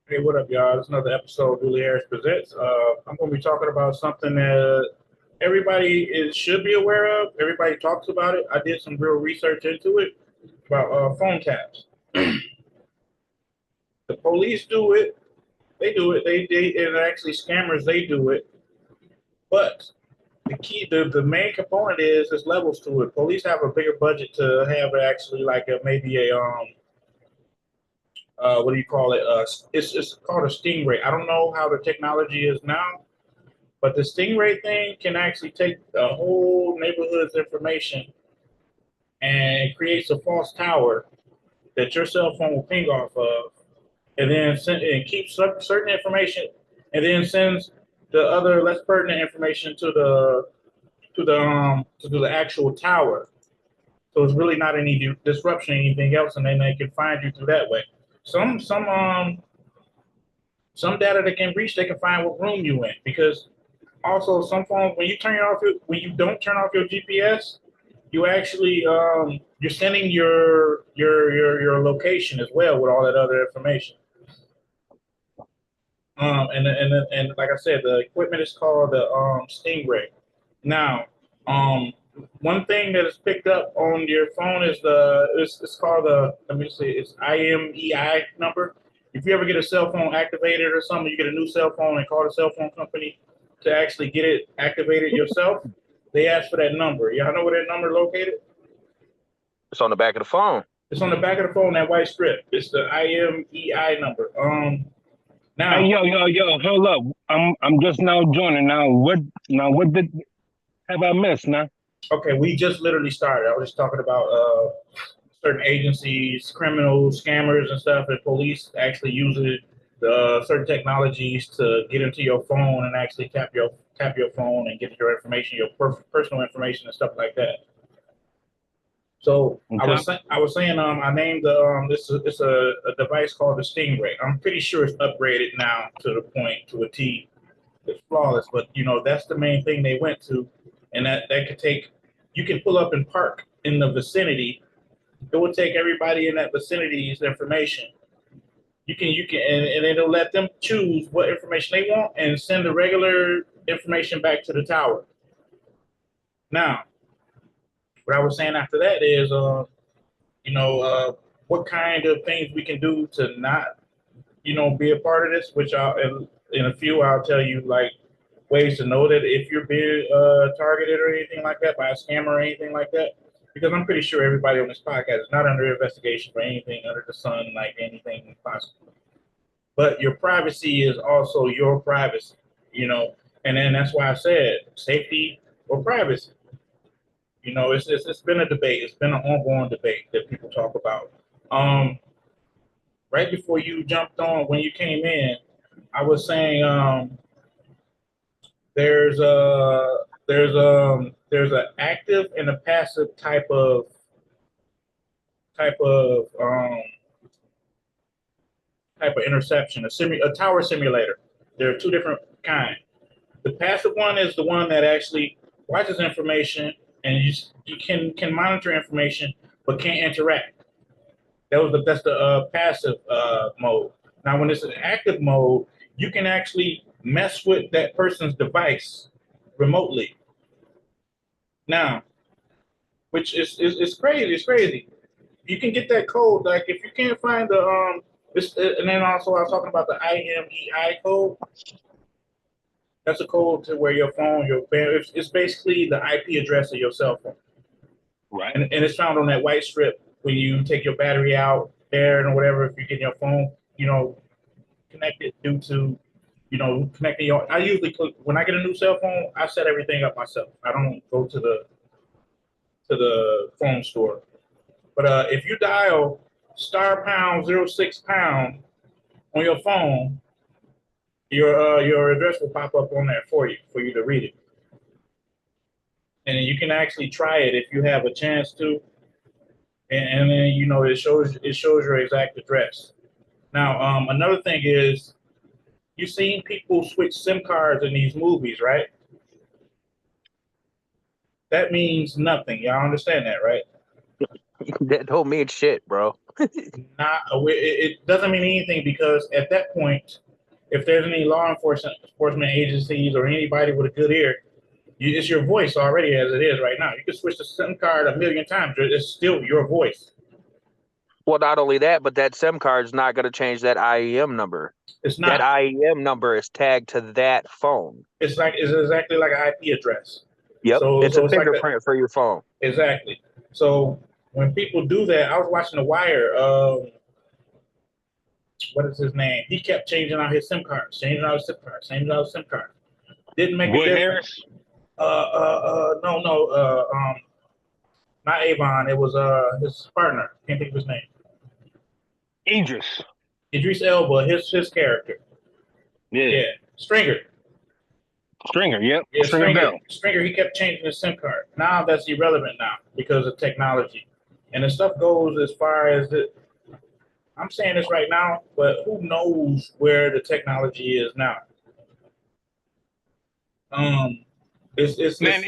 Hey, what up, y'all? It's another episode of Julie Harris Presents. I'm going to be talking about something that should be aware of. Everybody talks about it. I did some real research into it about phone taps. The police do it. They do it. And actually scammers, they do it. But the main component is there's levels to it. Police have a bigger budget to have actually like maybe a what do you call it? It's called a stingray. I don't know how the technology is now. But the Stingray thing can actually take the whole neighborhood's information and it creates a false tower that your cell phone will ping off of, and then keeps certain information, and then sends the other less pertinent information to the actual tower. So it's really not any disruption, or anything else, and then they can find you through that way. Some some um some data they can reach, they can find what room you in because also some phones when you don't turn off your GPS, you actually you're sending your location as well with all that other information. And like I said, the equipment is called the Stingray. Now, um, one thing that is picked up on your phone is it's called the let me see it's IMEI number. If you ever get a cell phone activated or something, you get a new cell phone and call the cell phone company to actually get it activated yourself. They ask for that number. Y'all know where that number is located? It's on the back of the phone. It's on the back of the phone, that white strip. It's the IMEI number. Hey, Now, yo, hold up. I'm just now joining. What did have I missed now? okay, we just literally started. I was just talking about certain agencies, criminals, scammers, and stuff, and police actually using certain technologies to get into your phone and actually tap your phone and get your information, your personal information, and stuff like that. So Okay. I was saying I named the this is it's a device called the Stingray. I'm pretty sure it's upgraded now to the point to a T. It's flawless, but you know that's the main thing they went to, and that could take. You can pull up and park in the vicinity. It will take everybody in that vicinity's information. And it'll let them choose what information they want and send the regular information back to the tower. Now, what I was saying after that is, you know, what kind of things we can do to not, be a part of this. Which in a few I'll tell you like ways to know that if you're being targeted or anything like that by a scammer or anything like that. Because I'm pretty sure everybody on this podcast is not under investigation for anything under the sun, like anything possible. But your privacy is also your privacy, you know. And then that's why I said safety or privacy. It's been a debate. It's been an ongoing debate that people talk about. Um, right before you jumped on, when you came in, I was saying there's a active and a passive type of um, type of interception, a tower simulator. There are two different kinds. The passive one is the one that actually watches information and you can monitor information but can't interact. That's the passive mode. Now, when it's an active mode, you can actually mess with that person's device remotely. Now, which is crazy. It's crazy. You can get that code. Like if you can't find the and then also I was talking about the IMEI code. That's a code to where your phone, it's basically the IP address of your cell phone, Right. and it's found on that white strip when you take your battery out there and whatever. If you get your phone, connected due to, connecting your. I usually click when I get a new cell phone. I set everything up myself. I don't go to the phone store. But if you dial star pound 06 pound on your phone, your address will pop up on there for you to read it, and you can actually try it if you have a chance to, and then it shows your exact address. Now, another thing is you've seen people switch SIM cards in these movies, right? That means nothing. Y'all understand that, right? That don't mean shit, bro. Not it doesn't mean anything because at that point, if there's any law enforcement agencies or anybody with a good ear, it's your voice already as it is right now. You can switch the SIM card a million times. It's still your voice. Well, not only that, but that SIM card's not going to change that IEM number. It's That not. IEM number is tagged to that phone. It's exactly like an IP address. Yep, it's a It's like fingerprint for your phone. exactly. So when people do that, I was watching The Wire. What is his name? He kept changing out his SIM cards, changing out his SIM cards, changing out his SIM cards. Didn't make a Wood difference. Harris? No, not Avon. It was his partner. Can't think of his name. Idris. Idris Elba. His character. Yeah. Yeah, Stringer. Stringer, yep. Yeah, Stringer Bell. Stringer. He kept changing his SIM card. Now that's irrelevant now because of technology, and the stuff goes as far as it. I'm saying this right now, but who knows where the technology is now? It's Man,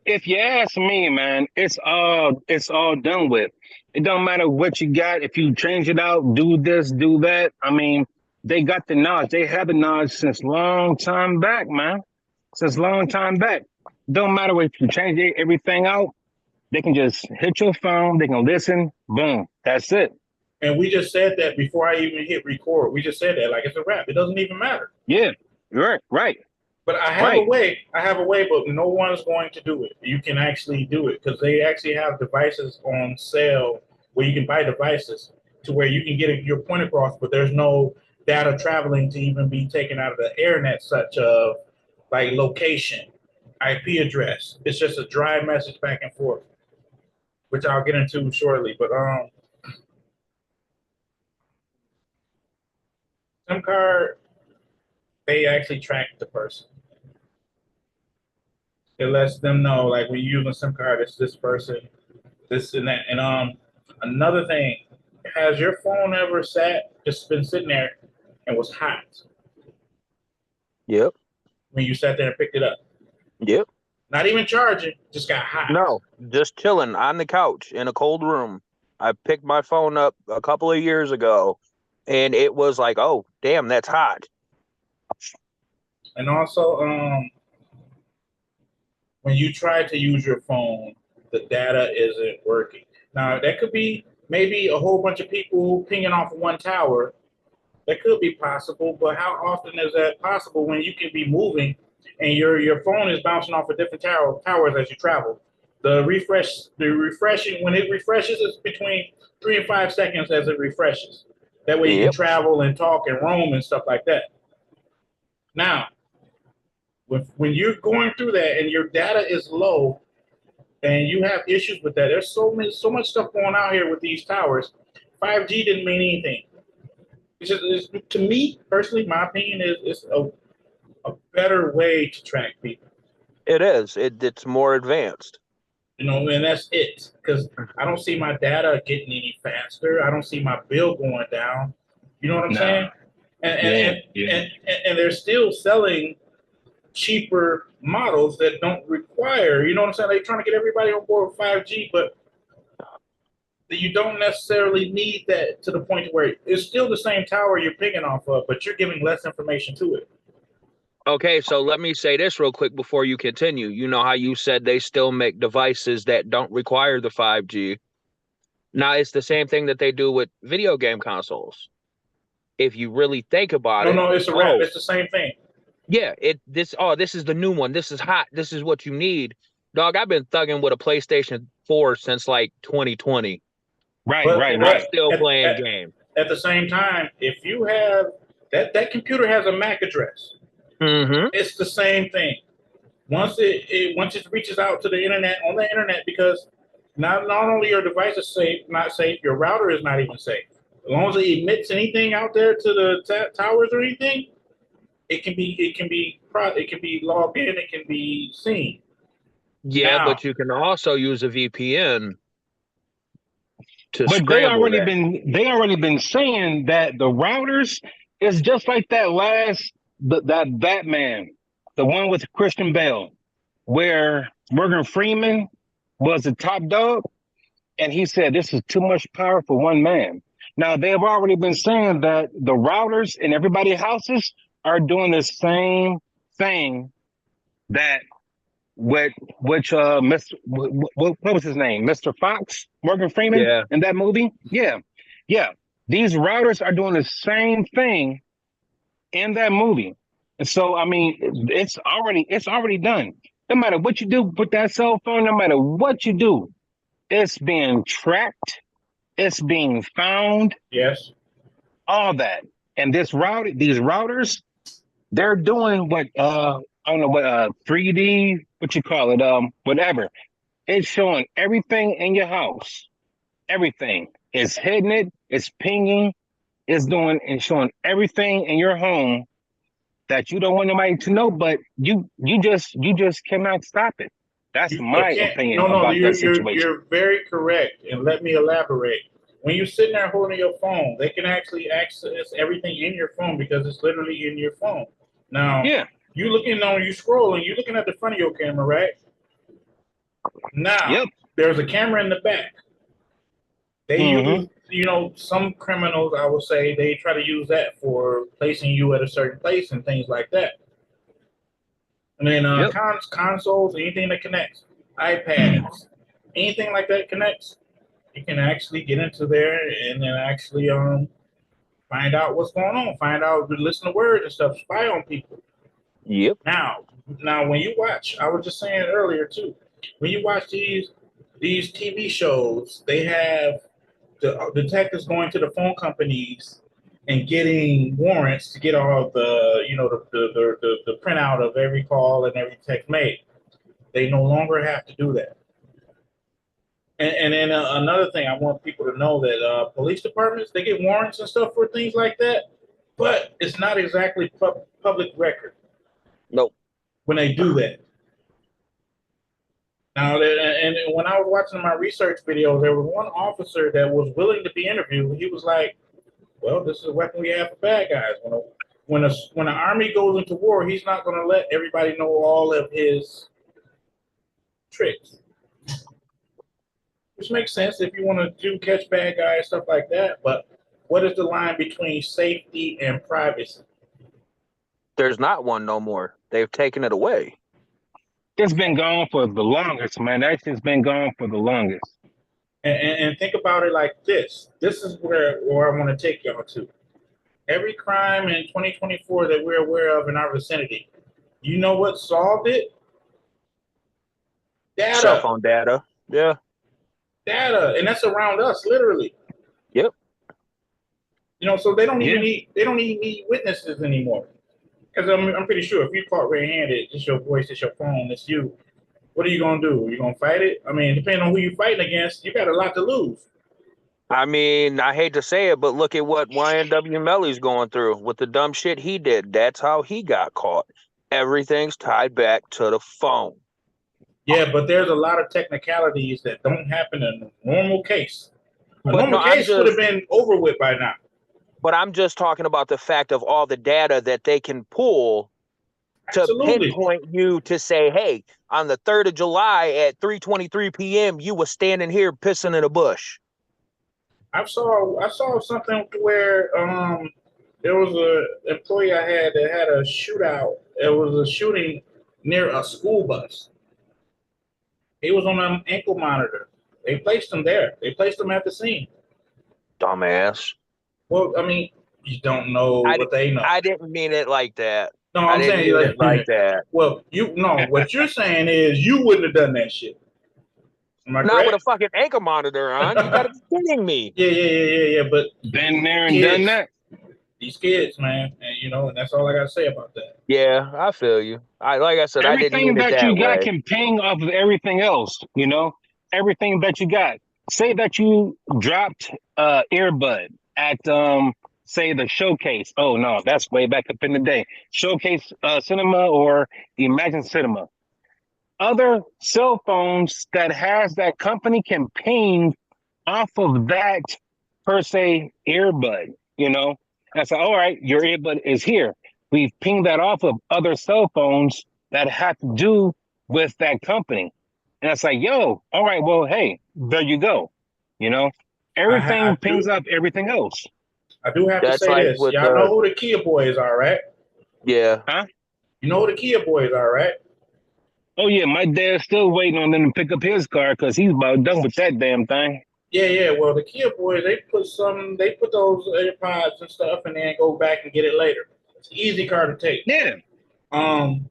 if you ask me, man, it's all done with. It don't matter what you got. If you change it out, do this, do that. I mean, they got the knowledge. They have the knowledge since long time back, man. Since long time back. Don't matter if you change everything out. They can just hit your phone. They can listen. Boom. That's it. and we just said that before I even hit record. We just said that like it's a wrap. It doesn't even matter. Yeah. Right. But I have a way. I have a way, but no one's going to do it. You can actually do it because they actually have devices on sale where you can buy devices to where you can get your point across, but there's no data traveling to even be taken out of the internet, such of like location, IP address. It's just a dry message back and forth, which I'll get into shortly. But SIM card, they actually track the person. It lets them know, like, when you're using a SIM card, it's this person, this and that. And another thing, has your phone ever just been sitting there and was hot Yep. when you sat there and picked it up? Yep. Not even charging, just got hot. No, just chilling on the couch in a cold room. I picked my phone up a couple of years ago, and it was like, oh, damn, that's hot. And also, when you try to use your phone, the data isn't working. Now, that could be maybe a whole bunch of people pinging off of one tower. That could be possible, but how often is that possible when you can be moving and your phone is bouncing off of different towers as you travel? The refreshing, when it refreshes, it's between 3 and 5 seconds as it refreshes. That way you can travel and talk and roam and stuff like that. Now, when you're going through that and your data is low and you have issues with that, there's so much stuff going out here with these towers. 5G didn't mean anything. To me personally, my opinion is it's a better way to track people. It is. It's more advanced. And that's it. Because I don't see my data getting any faster. I don't see my bill going down. You know what I'm saying? And they're still selling cheaper models that don't require, you know what I'm saying? They're trying to get everybody on board with 5G, but you don't necessarily need that to the point where it's still the same tower you're picking off of, but you're giving less information to it. Okay, so let me say this real quick before you continue. You know how you said they still make devices that don't require the 5G. Now, it's the same thing that they do with video game consoles. If you really think about it. No, it's a wrap. It's the same thing. Yeah, this is the new one. This is hot. This is what you need. Dog, I've been thugging with a PlayStation 4 since like 2020. Right. I'm still playing games. At the same time, if you have that computer has a MAC address. Mm-hmm. It's the same thing. Once it reaches out to the internet, because not only your device is not safe, your router is not even safe. As long as it emits anything out there to the towers or anything, it can be logged in. It can be seen. Yeah, but you can also use a VPN to. But they already been saying that the routers is just like that Batman, the one with Christian Bale, where Morgan Freeman was the top dog. And he said, this is too much power for one man. Now, they've already been saying that the routers in everybody's houses are doing the same thing that which Mr. What was his name? Mr. Fox, Morgan Freeman Yeah. in that movie? Yeah. Yeah. These routers are doing the same thing in that movie. And so, I mean, it's already done. No matter what you do with that cell phone, no matter what you do, it's being tracked, it's being found, Yes. all that. And these routers, they're doing what I don't know what 3D, what you call it, whatever. It's showing everything in your house. Everything. It's hitting it, it's pinging, it's doing and showing everything in your home that you don't want nobody to know, but you just cannot stop it. That's my opinion No, about you're, that situation. you're very correct. And let me elaborate. When you're sitting there holding your phone, they can actually access everything in your phone because it's literally in your phone. Now, Yeah. you scrolling, you're looking at the front of your camera, right? Now, Yep. there's a camera in the back. They use, some criminals, I would say, they try to use that for placing you at a certain place and things like that. And then consoles, anything that connects, iPads, anything like that connects, you can actually get into there and then actually find out what's going on, listen to words and stuff, spy on people. Yep. Now when you watch, I was just saying earlier too, when you watch these TV shows, they have the detectives going to the phone companies and getting warrants to get all the printout of every call and every text made. They no longer have to do that. And then another thing, I want people to know that police departments, they get warrants and stuff for things like that, but it's not exactly public record. Nope. When they do that. Now, and when I was watching my research videos, there was one officer that was willing to be interviewed. He was like, well, this is a weapon we have for bad guys. When an army goes into war, he's not going to let everybody know all of his tricks. Which makes sense if you want to catch bad guys, stuff like that. But what is the line between safety and privacy? There's not one no more. They've taken it away. It's been gone for the longest, man. That shit's been gone for the longest. And think about it like this. This is where I want to take y'all to. Every crime in 2024 that we're aware of in our vicinity, you know what solved it? Data. Cell phone data. Yeah. Data. And that's around us, literally. Yep. So they don't even need witnesses anymore. Because I'm pretty sure if you're caught red-handed, it's your voice, it's your phone, it's you. What are you going to do? Are you going to fight it? I mean, depending on who you're fighting against, you got a lot to lose. I mean, I hate to say it, but look at what YNW Melly's going through with the dumb shit he did. That's how he got caught. Everything's tied back to the phone. Yeah, but there's a lot of technicalities that don't happen in a normal case. A normal case would have been over with by now. But I'm just talking about the fact of all the data that they can pull to pinpoint you to say, hey, on the 3rd of July at 3:23 p.m., you were standing here pissing in a bush. I saw something where there was a employee I had that had a shootout. It was a shooting near a school bus. He was on an ankle monitor. They placed him there. They placed him at the scene. Dumbass. Well, I mean, you don't know what they know. I didn't mean it like that. No, I'm saying it like that. Well, what you're saying is you wouldn't have done that shit. Not with a fucking ankle monitor on. You gotta be kidding me. Yeah. But been there and done that. These kids, man, and that's all I gotta say about that. Yeah, I feel you. Like I said, everything I didn't mean it that you got way. can ping off of everything else. Everything that you got. Say that you dropped earbud at say the Showcase. Oh no, that's way back up in the day. Showcase Cinema or Imagine Cinema. Other cell phones that has that company can ping off of that per se earbud. I said, all right, your earbud is here. We've pinged that off of other cell phones that have to do with that company. And it's like, yo, all right, well, hey, there you go. You know, I everything pings do up everything else. I do have to That's say like this. with Y'all know who the Kia boys are, right? yeah. Huh? You know who the Kia boys are, right? Oh yeah, my dad's still waiting on them to pick up his car because he's about done with that damn thing. Yeah. Well, the Kia boys, they put those AirPods and stuff, and then go back and get it later. It's an easy car to take. Yeah. Um,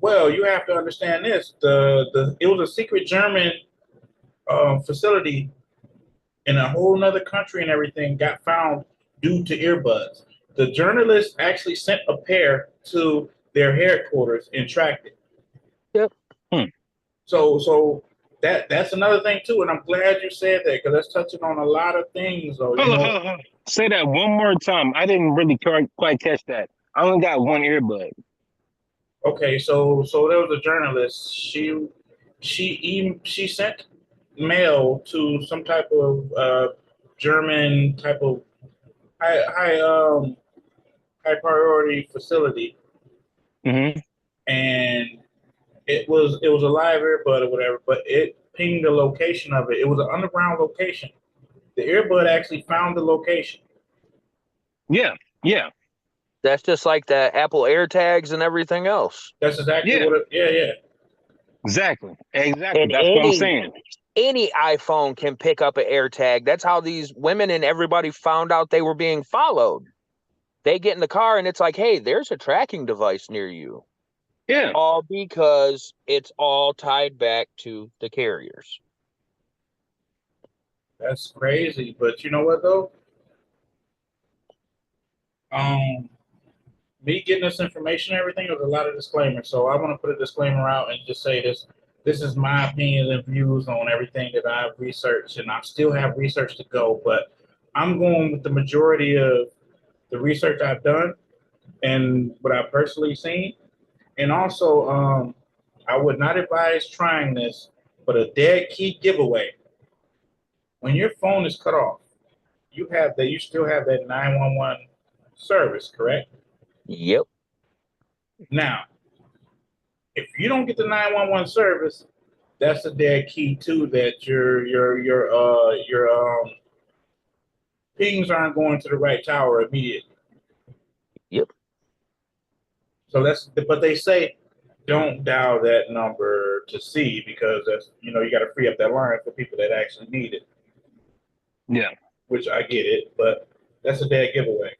well, you have to understand this. It was a secret German facility in a whole nother country and everything got found due to earbuds. The journalists actually sent a pair to their headquarters and tracked it. Yep. So that's another thing too, and I'm glad you said that because that's touching on a lot of things. Though, you know. Hold on. Say that one more time. I didn't really quite catch that. I only got one earbud. Okay, so there was a journalist. She sent mail to some type of German type of high priority facility, Mm-hmm. and it was a live earbud or whatever, but it pinged the location of it. It was an underground location. The earbud actually found the location. Yeah. That's just like the Apple AirTags and everything else. That's exactly Yeah. what it. Yeah. Exactly. And That's what I'm saying. any iPhone can pick up an AirTag. That's how these women and everybody found out they were being followed. They get in the car and it's like, hey, there's a tracking device near you. Yeah. All because it's all tied back to the carriers. That's crazy. But you know what though? Me getting this information and everything, there's a lot of disclaimers. So I want to put a disclaimer out and just say this. This is my opinions and views on everything that I've researched, and I still have research to go, but I'm going with the majority of the research I've done and what I've personally seen. And also, I would not advise trying this, but a dead key giveaway. When your phone is cut off, you still have that 911 service, correct? Yep. Now, if you don't get the 911 service, that's a dead key too. That your pings aren't going to the right tower immediately. Yep. So but they say don't dial that number to see because that's you got to free up that line for people that actually need it. Yeah. Which I get it, but that's a dead giveaway.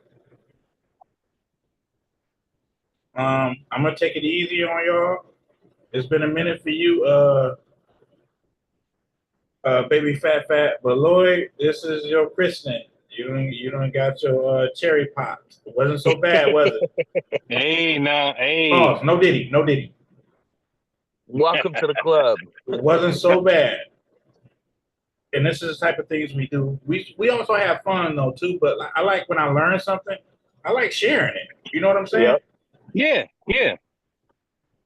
I'm gonna take it easy on y'all. It's been a minute for you, baby fat, but Lloyd, this is your christening. You don't got your cherry pop. It wasn't so bad, was it? Hey. Oh, no Diddy. Welcome to the club. It wasn't so bad. And this is the type of things we do. We also have fun though too. But I like when I learn something, I like sharing it. You know what I'm saying? Yep. Yeah.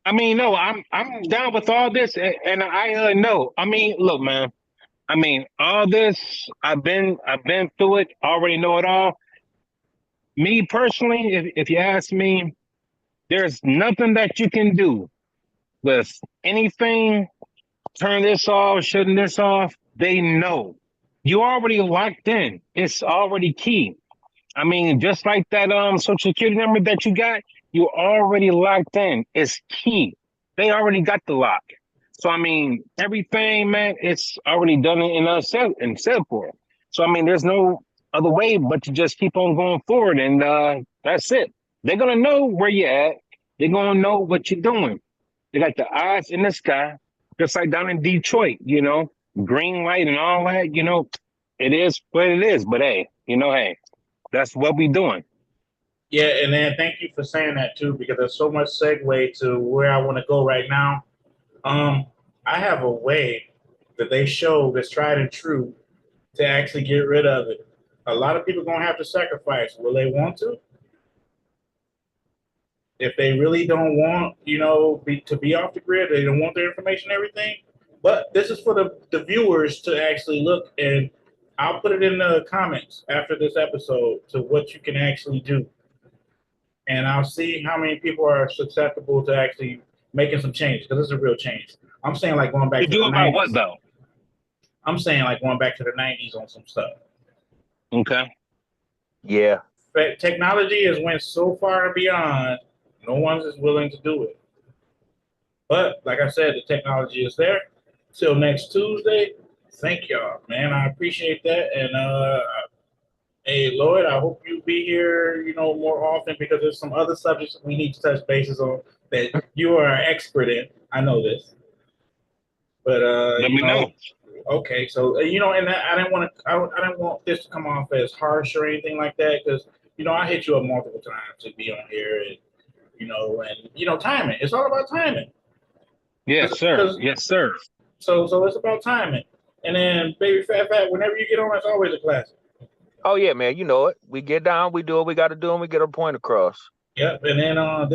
I mean, no, I'm down with all this, and I know. I mean, look, man. I mean, all this I've been through it. Already know it all. Me personally, if you ask me, there's nothing that you can do with anything. Turn this off, shutting this off. They know you already locked in. It's already key. I mean, just like that social security number that you got, you already locked in. It's key. They already got the lock. So I mean, everything, man, it's already done and set for. So I mean, there's no other way but to just keep on going forward, and that's it. They're gonna know where you're at. They're gonna know what you're doing. They got the eyes in the sky, just like down in Detroit. Green light and all that. It is what it is. But hey, hey. That's what we doing. Yeah, and then thank you for saying that too, because there's so much segue to where I want to go right now. I have a way that they show that's tried and true to actually get rid of it. A lot of people gonna have to sacrifice. Will they want to? If they really don't want, to be off the grid, they don't want their information, and everything. But this is for the viewers to actually look, and I'll put it in the comments after this episode to what you can actually do. And I'll see how many people are susceptible to actually making some change because this is a real change. I'm saying like going back To to do the about 90s. what though? I'm saying like going back to the 90s on some stuff. Okay. Yeah. But technology has went so far and beyond, no one's is willing to do it. But like I said, the technology is there. Till next Tuesday, thank y'all, man. I appreciate that. And hey, Lloyd, I hope you be here, more often because there's some other subjects we need to touch bases on that you are an expert in. I know this. But Let me know. Okay, so and I didn't want to. I didn't want this to come off as harsh or anything like that because I hit you up multiple times to be on here, and timing. It's all about timing. Yes, sir. Yes, sir. So it's about timing. And then Baby Fat, whenever you get on, it's always a classic. Oh yeah, man. You know it. We get down, we do what we got to do, and we get our point across. Yep. And then I'm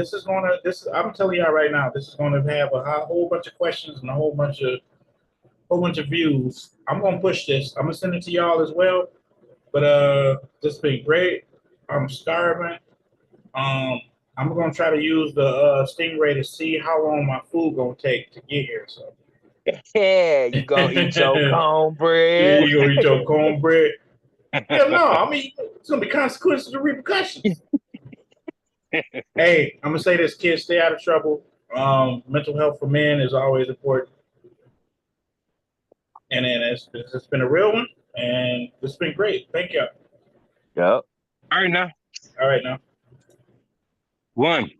telling y'all right now, this is gonna have a whole bunch of questions and a whole bunch of views. I'm gonna push this. I'm gonna send it to y'all as well. But this has been great. I'm starving. I'm gonna try to use the Stingray to see how long my food gonna take to get here. So Yeah, you gonna eat your yeah, cornbread. you gonna eat your cornbread. Hell no, I mean it's gonna be consequences and repercussions. Hey, I'm gonna say this, kids, stay out of trouble. Mental health for men is always important. And then it's been a real one, and it's been great. Thank you. Yep. All right now. All right now. 1.